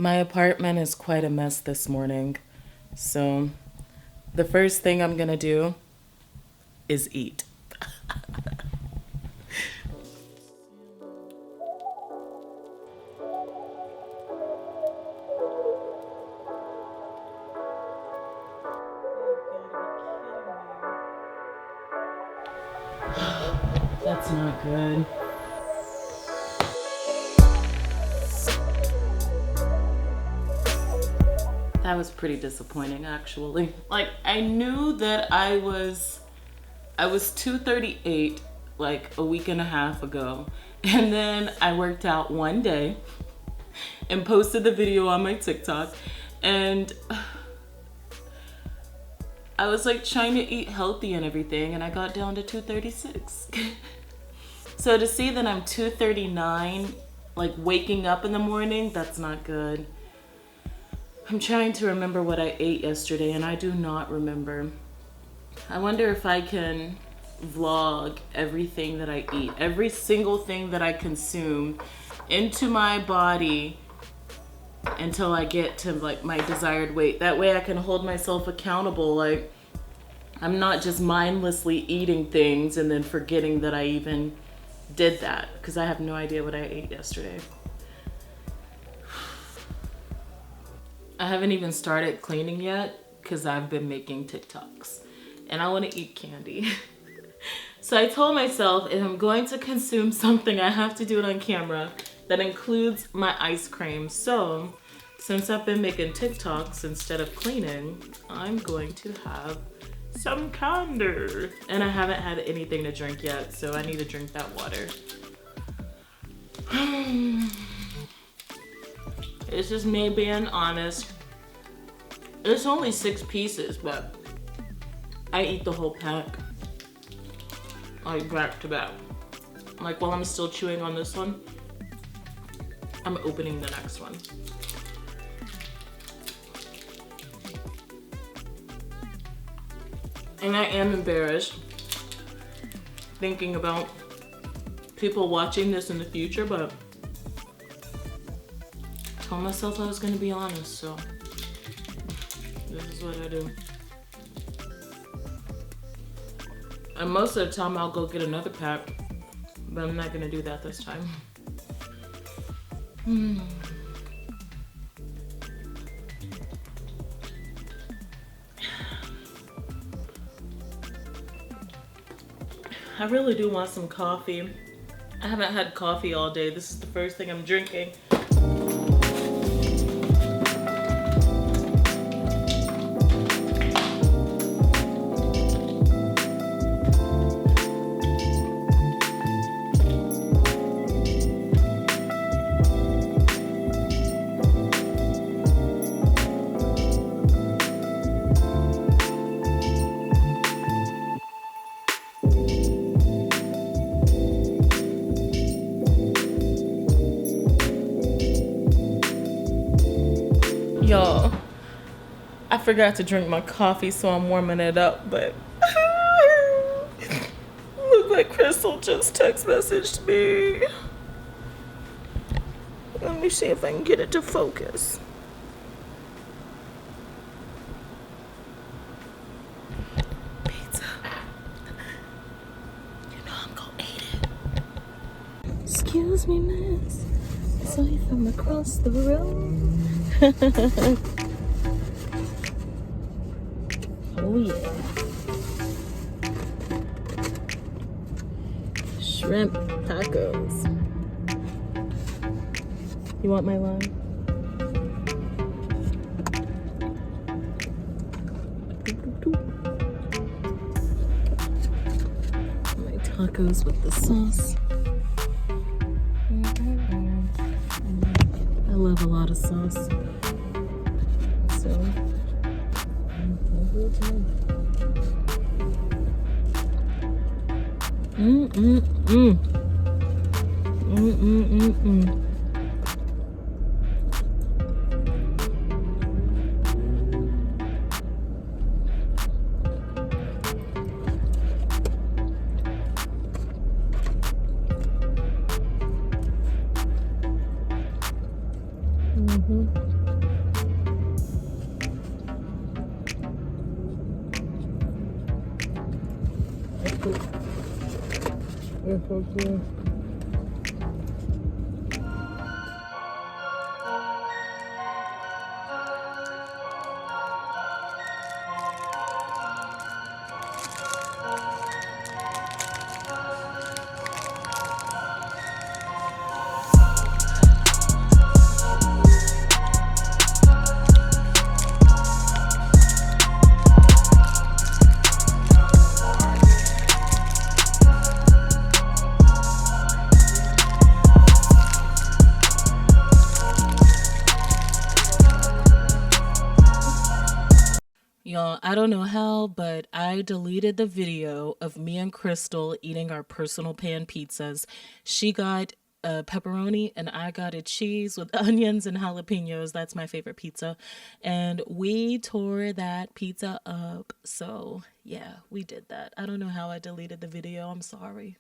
My apartment is quite a mess this morning, so the first thing I'm gonna do is eat. That's not good. That was pretty disappointing, actually. Like, I knew that I was 238 like a week and a half ago, and then I worked out one day and posted the video on my TikTok, and I was like trying to eat healthy and everything, and I got down to 236. So to see that I'm 239 like waking up in the morning, that's not good. I'm trying to remember what I ate yesterday, and I do not remember. I wonder if I can vlog everything that I eat, every single thing that I consume into my body until I get to like my desired weight. That way I can hold myself accountable. Like, I'm not just mindlessly eating things and then forgetting that I even did that, because I have no idea what I ate yesterday. I haven't even started cleaning yet because I've been making TikToks and I want to eat candy. So I told myself, if I'm going to consume something, I have to do it on camera. That includes my ice cream. So since I've been making TikToks instead of cleaning, I'm going to have some candy. And I haven't had anything to drink yet, so I need to drink that water. It's just me being honest. It's only 6 pieces, but I eat the whole pack. Like back to back. Like while I'm still chewing on this one, I'm opening the next one. And I am embarrassed thinking about people watching this in the future, but I told myself I was gonna be honest, so this is what I do. And most of the time I'll go get another pack, but I'm not gonna do that this time. I really do want some coffee. I haven't had coffee all day. This is the first thing I'm drinking. Y'all, I forgot to drink my coffee, so I'm warming it up, but look like Crystal just text messaged me. Let me see if I can get it to focus. Pizza. You know I'm gonna eat it. Excuse me, miss. I saw you from across the road. Oh yeah. Shrimp tacos. You want my line? My tacos with the sauce. I love a lot of sauce. So, Mm-hmm. Y'all, I don't know how, but I deleted the video of me and Crystal eating our personal pan pizzas. She got a pepperoni and I got a cheese with onions and jalapenos. That's my favorite pizza. And we tore that pizza up. So, yeah, we did that. I don't know how I deleted the video. I'm sorry.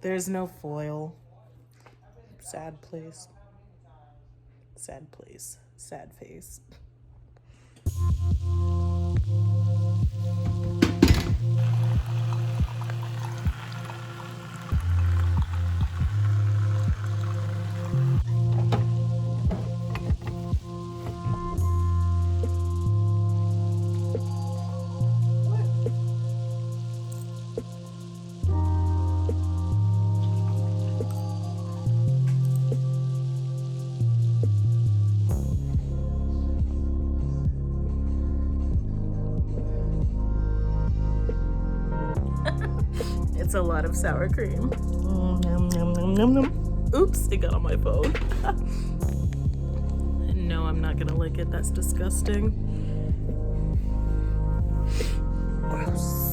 There's no foil. Sad place. Sad place. Sad face. It's a lot of sour cream. Nom, nom, nom, nom, nom. Oops, it got on my phone. No, I'm not gonna lick it. That's disgusting. Gross.